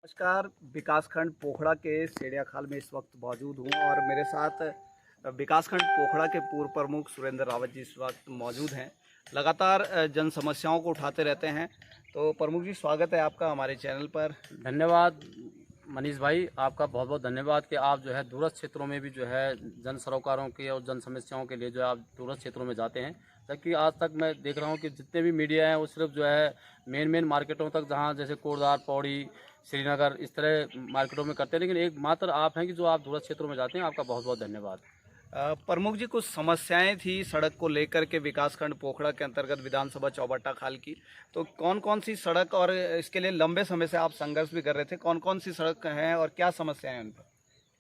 नमस्कार। विकासखंड पोखड़ा के सेड़ियाखाल में इस वक्त मौजूद हूँ और मेरे साथ विकासखंड पोखड़ा के पूर्व प्रमुख सुरेंद्र रावत जी इस वक्त मौजूद हैं। लगातार जन समस्याओं को उठाते रहते हैं। तो प्रमुख जी, स्वागत है आपका हमारे चैनल पर। धन्यवाद मनीष भाई, आपका बहुत बहुत धन्यवाद कि आप जो है दूरस्थ क्षेत्रों में भी जो है जन सरोकारों के और जन समस्याओं के लिए जो है आप दूरस्थ क्षेत्रों में जाते हैं। जबकि आज तक मैं देख रहा हूं कि जितने भी मीडिया हैं वो सिर्फ जो है मेन मार्केटों तक, जहां जैसे कोटद्वार, पौड़ी, श्रीनगर, इस तरह मार्केटों में करते हैं, लेकिन एकमात्र आप हैं कि जो आप दूरस्थ क्षेत्रों में जाते हैं। आपका बहुत बहुत धन्यवाद। प्रमुख जी, कुछ समस्याएं थी सड़क को लेकर के विकासखंड पोखड़ा के अंतर्गत विधानसभा चौबट्टा खाल की। तो कौन कौन सी सड़क, और इसके लिए लंबे समय से आप संघर्ष भी कर रहे थे, कौन कौन सी सड़क हैं और क्या समस्याएं हैं उन पर?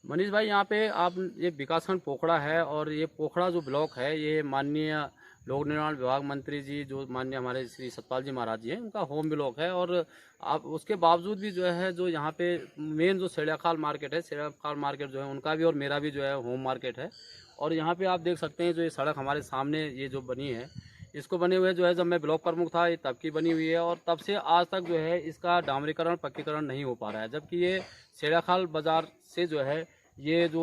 मनीष भाई, यहाँ पे आप ये विकासखंड पोखड़ा है और ये पोखड़ा जो ब्लॉक है ये माननीय लोक निर्माण विभाग मंत्री जी, जो माननीय हमारे श्री सतपाल जी महाराज जी हैं, उनका होम ब्लॉक है। और आप उसके बावजूद भी जो है जो यहाँ पे मेन जो सेड़ियाखाल मार्केट है, सेड़ियाखाल मार्केट जो है उनका भी और मेरा भी जो है होम मार्केट है। और यहाँ पे आप देख सकते हैं जो ये सड़क हमारे सामने ये जो बनी है, इसको बने हुए जो है जब मैं ब्लॉक प्रमुख था ये तब की बनी हुई है और तब से आज तक जो है इसका डामरीकरण, पक्कीकरण नहीं हो पा रहा है। जबकि ये सेड़ियाखाल बाजार से जो है ये जो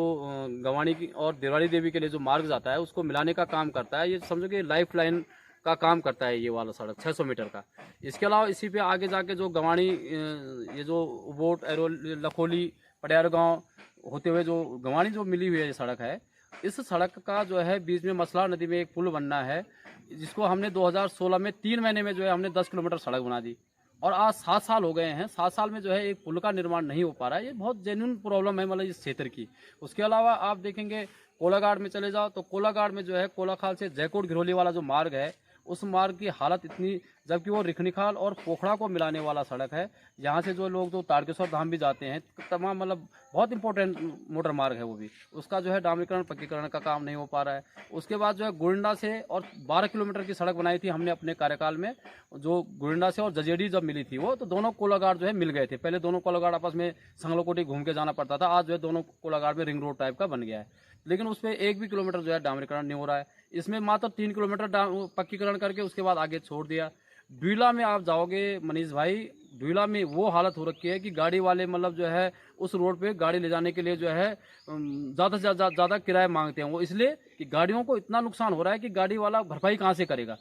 गवाणी की और दिवाली देवी के लिए जो मार्ग जाता है उसको मिलाने का काम करता है। ये समझो कि लाइफ लाइन का काम करता है ये वाला सड़क 600 मीटर का। इसके अलावा इसी पे आगे जाके जो गवाणी, ये जो उबोट, एरो, लखोली, पटियार गाँव होते हुए जो गवाणी जो मिली हुई है ये सड़क है, इस सड़क का जो है बीच में मसला नदी में एक पुल बनना है, जिसको हमने 2016 में 3 महीने में जो है हमने 10 किलोमीटर सड़क बना दी। और आज 7 साल हो गए हैं, 7 साल में जो है एक पुल का निर्माण नहीं हो पा रहा है। ये बहुत जेन्युइन प्रॉब्लम है मतलब इस क्षेत्र की। उसके अलावा आप देखेंगे कोलाघाट में चले जाओ तो कोलाघाट में जो है कोलाखाल से जयकोट घिरोली वाला जो मार्ग है, उस मार्ग की हालत इतनी, जबकि वो रिखनीखाल और पोखड़ा को मिलाने वाला सड़क है। यहाँ से जो लोग जो तारकेश्वर धाम भी जाते हैं, तमाम मतलब बहुत इंपॉर्टेंट मोटर मार्ग है वो भी, उसका जो है डामरीकरण, पक्कीकरण का काम नहीं हो पा रहा है। उसके बाद जो है गुरिंडा से और 12 किलोमीटर की सड़क बनाई थी हमने अपने कार्यकाल में, जो गुरिंडा से और जजेडी जब मिली थी वो, तो दोनों कोलाघाट जो है मिल गए थे। पहले दोनों कोलाघाट आपस में संगलोकोटी घूम के जाना पड़ता था, आज जो है दोनों कोलाघाट में रिंग रोड टाइप का बन गया है। लेकिन उसमें 1 भी किलोमीटर जो है डामरीकरण नहीं हो रहा है। इसमें मात्र 3 किलोमीटर पक्कीकरण करके उसके बाद आगे छोड़ दिया। डुईला में आप जाओगे मनीष भाई, डुईला में वो हालत हो रखी है कि गाड़ी वाले मतलब जो है उस रोड पे गाड़ी ले जाने के लिए जो है ज़्यादा से ज़्यादा किराया मांगते हैं। वो इसलिए कि गाड़ियों को इतना नुकसान हो रहा है कि गाड़ी वाला भरपाई कहाँ से करेगा।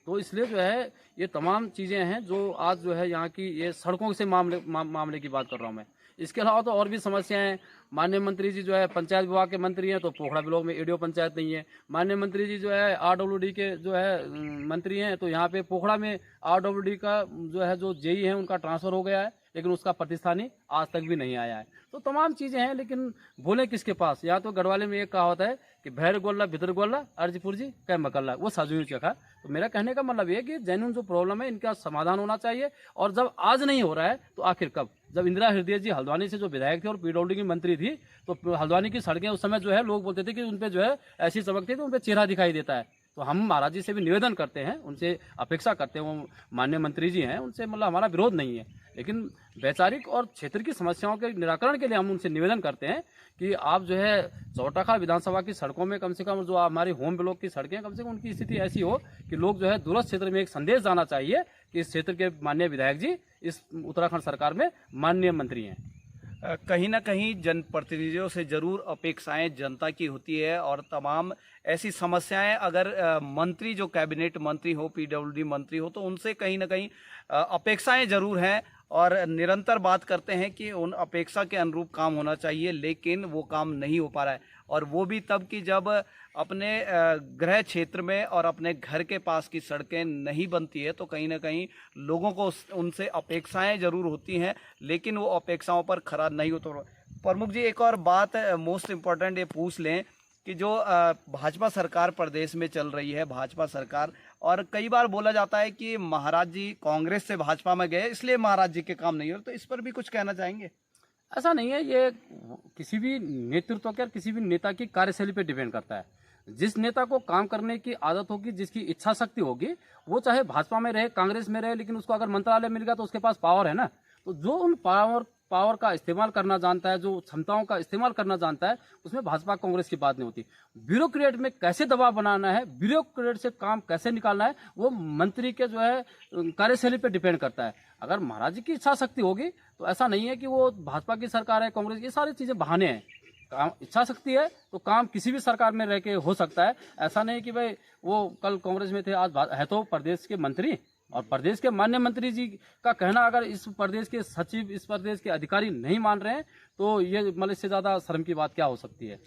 तो इसलिए जो है ये तमाम चीज़ें हैं जो आज जो है यहाँ की, ये सड़कों से मामले की बात कर रहा हूँ मैं। इसके अलावा तो और भी समस्याएं हैं। माननीय मंत्री जी जो है पंचायत विभाग के मंत्री हैं, तो पोखड़ा ब्लॉक में एडीओ पंचायत नहीं है। माननीय मंत्री जी जो है आरडब्ल्यूडी के जो है मंत्री हैं, तो यहाँ पे पोखड़ा में आरडब्ल्यूडी का जो है जो जेई है उनका ट्रांसफर हो गया है, लेकिन उसका प्रतिस्थानी आज तक भी नहीं आया है। तो तमाम चीज़ें हैं, लेकिन बोले किसके पास। या तो गढ़वाले में एक कहावत है कि भैर गोल्ला भितर गोल्ला अर्जपुर जी कै मकल्ला, वो साजूरी चखा। तो मेरा कहने का मतलब ये कि जेन्युइन जो प्रॉब्लम है इनका समाधान होना चाहिए। और जब आज नहीं हो रहा है तो आखिर कब? जब इंदिरा हृदय जी हल्द्वानी से जो विधायक थे और पीडब्ल्यूडी की मंत्री थी, तो हल्द्वानी की सड़कें उस समय जो है लोग बोलते थे कि उन पे जो है ऐसी चमकती है तो उन पे चेहरा दिखाई देता है। तो हम महाराज जी से भी निवेदन करते हैं, उनसे अपेक्षा करते हैं, वो माननीय मंत्री जी हैं, उनसे मतलब हमारा विरोध नहीं है, लेकिन वैचारिक और क्षेत्र की समस्याओं के निराकरण के लिए हम उनसे निवेदन करते हैं कि आप जो है चौटाखाल विधानसभा की सड़कों में कम से कम, जो हमारी होम ब्लॉक की सड़कें, कम से कम उनकी स्थिति ऐसी हो कि लोग जो है दूरस्थ क्षेत्र में एक संदेश जाना चाहिए कि इस क्षेत्र के माननीय विधायक जी इस उत्तराखंड सरकार में माननीय मंत्री हैं। कहीं ना कहीं जनप्रतिनिधियों से जरूर अपेक्षाएं जनता की होती है और तमाम ऐसी समस्याएं अगर मंत्री, जो कैबिनेट मंत्री हो, पीडब्ल्यूडी मंत्री हो, तो उनसे कहीं ना कहीं अपेक्षाएं जरूर हैं और निरंतर बात करते हैं कि उन अपेक्षा के अनुरूप काम होना चाहिए, लेकिन वो काम नहीं हो पा रहा है। और वो भी तब कि जब अपने गृह क्षेत्र में और अपने घर के पास की सड़कें नहीं बनती है, तो कहीं ना कहीं लोगों को उनसे अपेक्षाएं जरूर होती हैं, लेकिन वो अपेक्षाओं पर खरा नहीं होता। प्रमुख जी, एक और बात मोस्ट इम्पॉर्टेंट ये पूछ लें कि जो भाजपा सरकार प्रदेश में चल रही है, भाजपा सरकार, और कई बार बोला जाता है कि महाराज जी कांग्रेस से भाजपा में गए इसलिए महाराज जी के काम नहीं हो रहे, तो इस पर भी कुछ कहना चाहेंगे? ऐसा नहीं है, ये किसी भी नेतृत्व के, किसी भी नेता की कार्यशैली पे डिपेंड करता है। जिस नेता को काम करने की आदत होगी, जिसकी इच्छा शक्ति होगी, वो चाहे भाजपा में रहे, कांग्रेस में रहे, लेकिन उसको अगर मंत्रालय मिल गया तो उसके पास पावर है ना। तो जो उन पावर का इस्तेमाल करना जानता है, जो क्षमताओं का इस्तेमाल करना जानता है, उसमें भाजपा कांग्रेस की बात नहीं होती। ब्यूरोक्रेट में कैसे दबाव बनाना है, ब्यूरोक्रेट से काम कैसे निकालना है, वो मंत्री के जो है कार्यशैली पे डिपेंड करता है। अगर महाराज जी की इच्छा शक्ति होगी तो ऐसा नहीं है कि वो भाजपा की सरकार है, कांग्रेस, ये सारी चीज़ें बहाने हैं। काम इच्छा शक्ति है तो काम किसी भी सरकार में रह के हो सकता है। ऐसा नहीं कि भाई वो कल कांग्रेस में थे, आज है तो प्रदेश के मंत्री, और प्रदेश के माननीय मंत्री जी का कहना अगर इस प्रदेश के सचिव, इस प्रदेश के अधिकारी नहीं मान रहे हैं तो ये मतलब इससे ज़्यादा शर्म की बात क्या हो सकती है।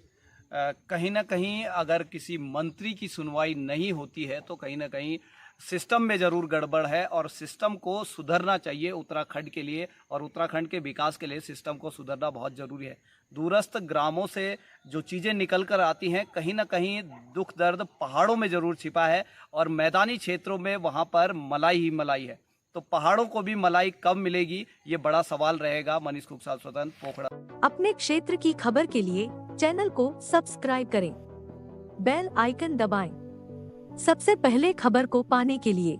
कहीं ना कहीं अगर किसी मंत्री की सुनवाई नहीं होती है तो कहीं ना कहीं सिस्टम में जरूर गड़बड़ है, और सिस्टम को सुधरना चाहिए उत्तराखंड के लिए, और उत्तराखंड के विकास के लिए सिस्टम को सुधरना बहुत जरूरी है। दूरस्थ ग्रामों से जो चीज़ें निकल कर आती हैं कहीं ना कहीं दुख दर्द पहाड़ों में जरूर छिपा है, और मैदानी क्षेत्रों में वहाँ पर मलाई ही मलाई है। तो पहाड़ों को भी मलाई कब मिलेगी, ये बड़ा सवाल रहेगा। मनीष कुकसाल, स्वतंत्र, पोखड़ा। अपने क्षेत्र की खबर के लिए चैनल को सब्सक्राइब करें, बेल आइकन दबाएं। सबसे पहले खबर को पाने के लिए